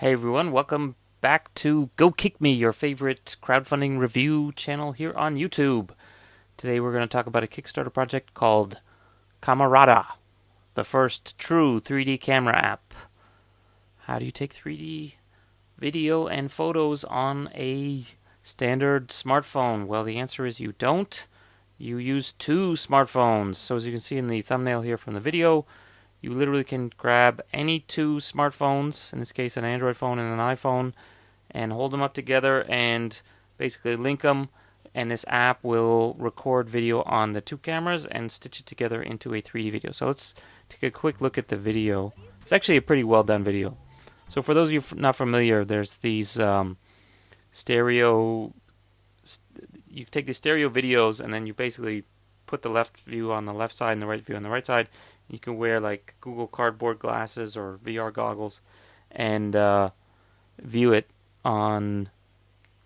Hey everyone, welcome back to Go Kick Me, your favorite crowdfunding review channel here on YouTube. Today we're going to talk about a Kickstarter project called Camarada, the first true 3D camera app. How do you take 3D video and photos on a standard smartphone? Well, the answer is you don't. You use two smartphones. So as you can see in the thumbnail here from the video, you literally can grab any two smartphones, in this case an Android phone and an iPhone, and hold them up together and basically link them, and this app will record video on the two cameras and stitch it together into a 3D video. So let's take a quick look at the video. It's actually a pretty well done video. So for those of you not familiar, there's these stereo. You take the stereo videos and then you basically put the left view on the left side and the right view on the right side. You can wear like Google Cardboard glasses or VR goggles and view it on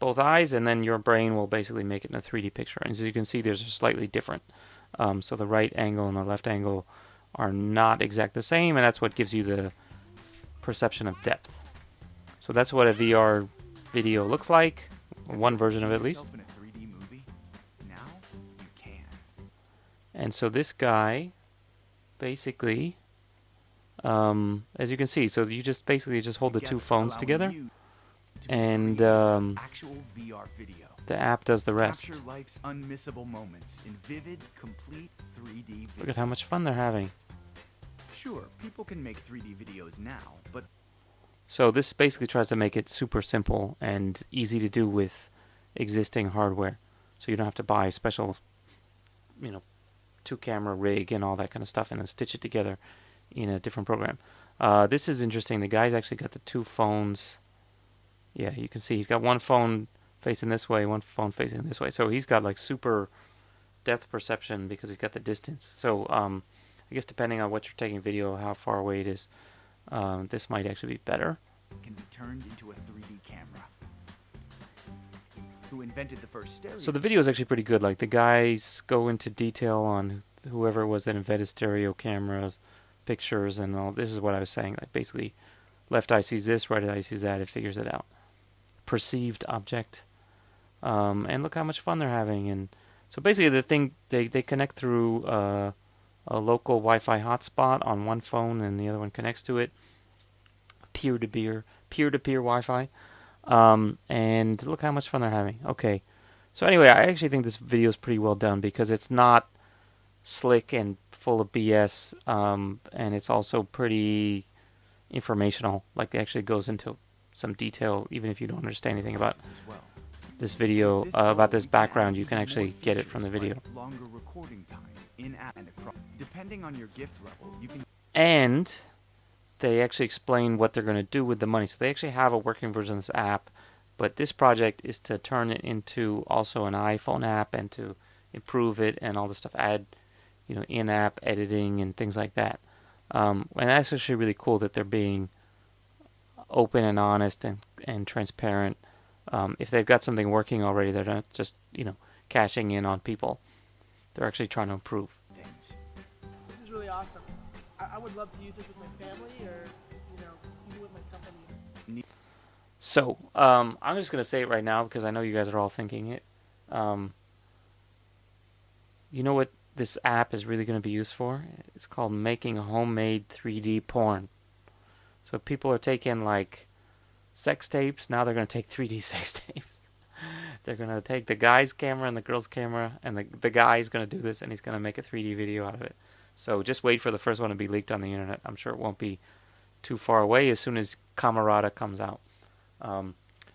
both eyes, and then your brain will basically make it in a 3D picture. And as you can see, there's a slightly different. So the right angle and the left angle are not exactly the same, and that's what gives you the perception of depth. So that's what a VR video looks like, one version of it at least. And so this guy basically, as you can see, so you just basically just hold the two phones together, and the app does the rest. Look at how much fun they're having. Sure, people can make 3D videos now, but so this basically tries to make it super simple and easy to do with existing hardware. So you don't have to buy a special, two camera rig and all that kind of stuff and then stitch it together in a different program. This is interesting. The guy's actually got the two phones. Yeah, you can see he's got one phone facing this way, one phone facing this way. So he's got like super depth perception because he's got the distance. So I guess depending on what you're taking video, how far away it is, this might actually be better. Can be turned into a 3D camera. Who invented the first stereo? So the video is actually pretty good. Like the guys go into detail on whoever it was that invented stereo cameras, pictures, and all. This is what I was saying. Like basically, left eye sees this, right eye sees that. It figures it out. Perceived object. And look how much fun they're having. And so basically, the thing they connect through a local Wi-Fi hotspot on one phone, and the other one connects to it. Peer-to-peer Wi-Fi. And look how much fun they're having. Okay, so anyway, I actually think this video is pretty well done because it's not slick and full of BS, and it's also pretty informational. Like it actually goes into some detail, even if you don't understand anything about this video, about this background. You can actually get it from the video. Longer recording time in-app and across. Depending on your gift level, you can. And they actually explain what they're going to do with the money. So they actually have a working version of this app, but this project is to turn it into also an iPhone app and to improve it and all this stuff, add, in-app editing and things like that. And that's actually really cool that they're being open and honest and transparent. If they've got something working already, they're not just, cashing in on people. They're actually trying to improve. This is really awesome. I would love to use this with my family or, even with my company. So, I'm just going to say it right now because I know you guys are all thinking it. You know what this app is really going to be used for? It's called making homemade 3D porn. So people are taking like sex tapes. Now they're going to take 3D sex tapes. They're going to take the guy's camera and the girl's camera, and the guy's going to do this, and he's going to make a 3D video out of it. So just wait for the first one to be leaked on the internet. I'm sure it won't be too far away as soon as Camarada comes out.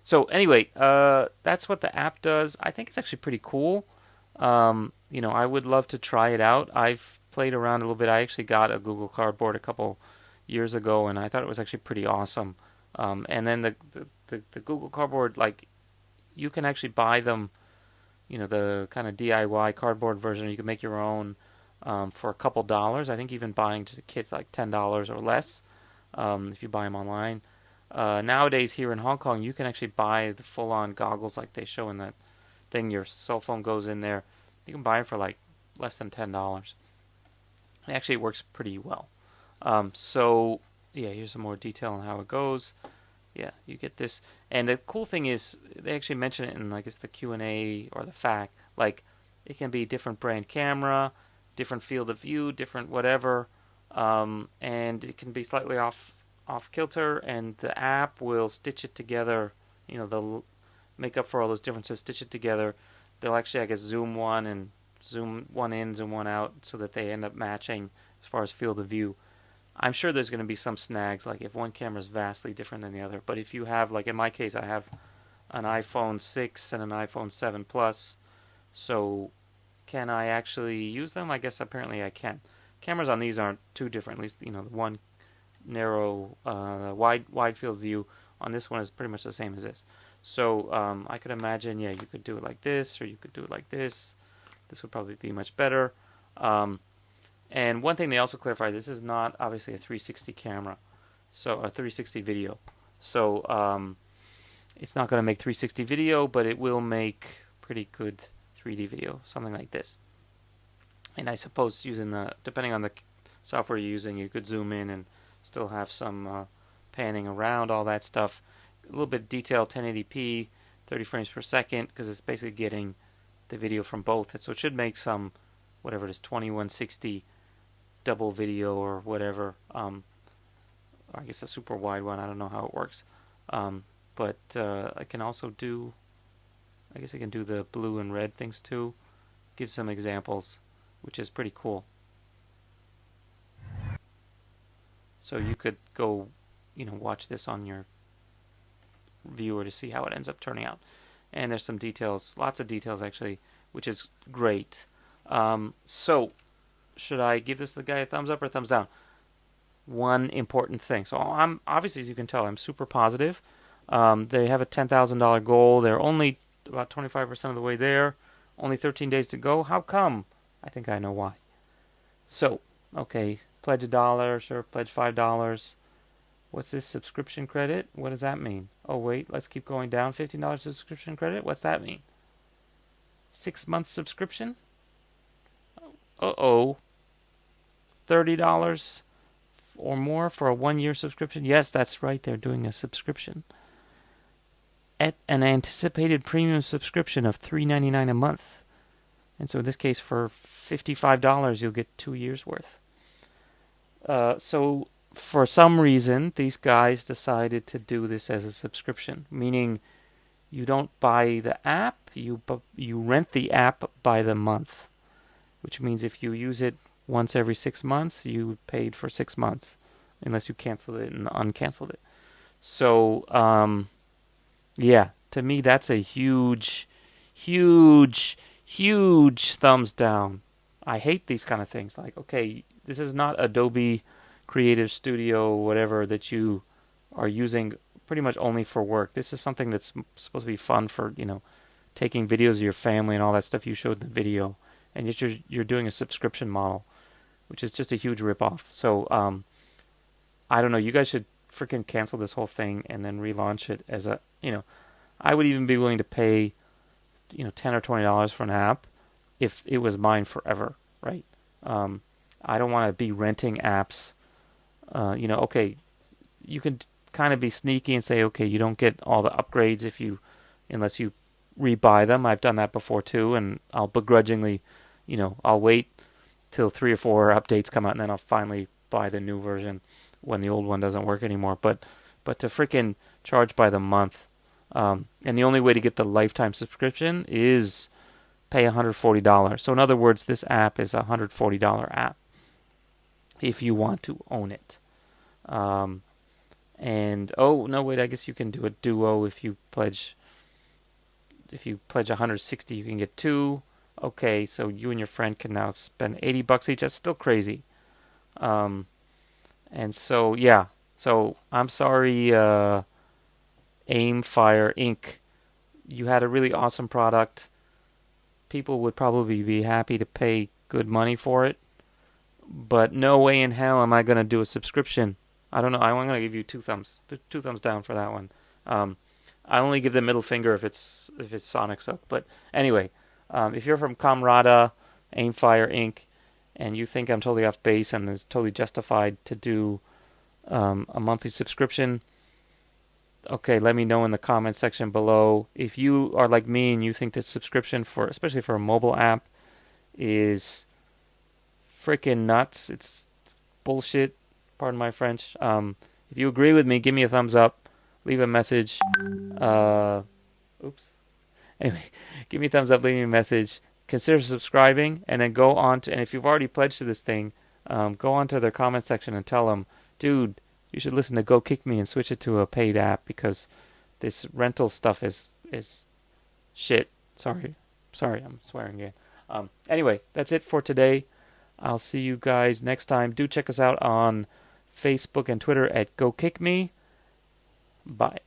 So anyway, that's what the app does. I think it's actually pretty cool. I would love to try it out. I've played around a little bit. I actually got a Google Cardboard a couple years ago, and I thought it was actually pretty awesome. And then the Google Cardboard, like, you can actually buy them, the kind of DIY cardboard version. You can make your own for a couple dollars. I think even buying just a kit's like $10 or less if you buy them online. Nowadays here in Hong Kong, you can actually buy the full-on goggles like they show in that thing. Your cell phone goes in there. You can buy it for like less than $10. It actually works pretty well. So yeah, here's some more detail on how it goes. Yeah, you get this. And the cool thing is, they actually mention it in, like, it's the Q&A or the fact. Like, it can be different brand camera, different field of view, different whatever, and it can be slightly off kilter, and the app will stitch it together. You know, they'll make up for all those differences, stitch it together. They'll actually, I guess, zoom one and zoom one in, zoom one out, so that they end up matching as far as field of view. I'm sure there's going to be some snags, like if one camera is vastly different than the other. But if you have, like in my case, I have an iPhone 6 and an iPhone 7 Plus, so can I actually use them? I guess apparently I can. Cameras on these aren't too different. At least, you know, the one narrow, wide field view on this one is pretty much the same as this. So I could imagine, yeah, you could do it like this, or you could do it like this. This would probably be much better. And one thing they also clarified: this is not obviously a 360 camera, so a 360 video. So it's not going to make 360 video, but it will make pretty good 3D video, something like this. And I suppose using depending on the software you're using, you could zoom in and still have some panning around, all that stuff. A little bit detailed, 1080p, 30 frames per second, because it's basically getting the video from both. So it should make some, whatever it is, 2160 double video or whatever. I guess a super wide one. I don't know how it works. But I can also do, I guess I can do the blue and red things too. Give some examples, which is pretty cool. So you could go, you know, watch this on your viewer to see how it ends up turning out. And there's some details, lots of details actually, which is great. So should I give this the guy a thumbs up or a thumbs down? One important thing. So I'm obviously, as you can tell, I'm super positive. They have a $10,000 goal. They're only about 25% of the way there. Only 13 days to go. How come? I think I know why. So, okay, pledge $1, sure, pledge $5. What's this subscription credit? What does that mean? Oh, wait, let's keep going down. $15 subscription credit? What's that mean? 6 months subscription? Uh-oh. $30 or more for a 1-year subscription? Yes, that's right. They're doing a subscription. At an anticipated premium subscription of $3.99 a month. And so in this case, for $55, you'll get 2 years worth. So for some reason, these guys decided to do this as a subscription, meaning you don't buy the app, you rent the app by the month, which means if you use it once every 6 months, you paid for 6 months, unless you canceled it and uncanceled it. So, yeah, to me, that's a huge, huge, huge thumbs down. I hate these kind of things. Like, okay, this is not Adobe Creative Studio, whatever, that you are using pretty much only for work. This is something that's supposed to be fun for, you know, taking videos of your family and all that stuff you showed in the video. And yet you're doing a subscription model, which is just a huge ripoff. So, I don't know. You guys should freaking cancel this whole thing and then relaunch it as a, you know, I would even be willing to pay, you know, $10 or $20 for an app if it was mine forever, right? I don't want to be renting apps. You know, okay, you can kind of be sneaky and say, okay, you don't get all the upgrades unless you rebuy them. I've done that before too, and I'll begrudgingly, you know, I'll wait till 3 or 4 updates come out, and then I'll finally buy the new version when the old one doesn't work anymore. But to freaking charge by the month, and the only way to get the lifetime subscription is pay $140. So in other words, this app is a $140 app if you want to own it. And oh no, wait, I guess you can do a duo if you pledge. If you pledge 160, you can get 2. Okay, so you and your friend can now spend $80 each. That's still crazy. And so yeah, so I'm sorry, Aim Fire Inc. You had a really awesome product. People would probably be happy to pay good money for it, but no way in hell am I going to do a subscription. I don't know. I'm going to give you 2 thumbs down for that one. I only give the middle finger if it's Sonic up. But anyway, if you're from Camarada, Aimfire Inc., and you think I'm totally off base and it's totally justified to do a monthly subscription, okay, let me know in the comment section below if you are like me and you think this subscription for, especially for a mobile app, is freaking nuts. It's bullshit. Pardon my French. If you agree with me, give me a thumbs up. Leave a message. Oops. Anyway, give me a thumbs up. Leave me a message. Consider subscribing, and then go on to. And if you've already pledged to this thing, go on to their comment section and tell them, dude, you should listen to Go Kick Me and switch it to a paid app because this rental stuff is shit. Sorry, I'm swearing again. Anyway, that's it for today. I'll see you guys next time. Do check us out on Facebook and Twitter at Go Kick Me. Bye.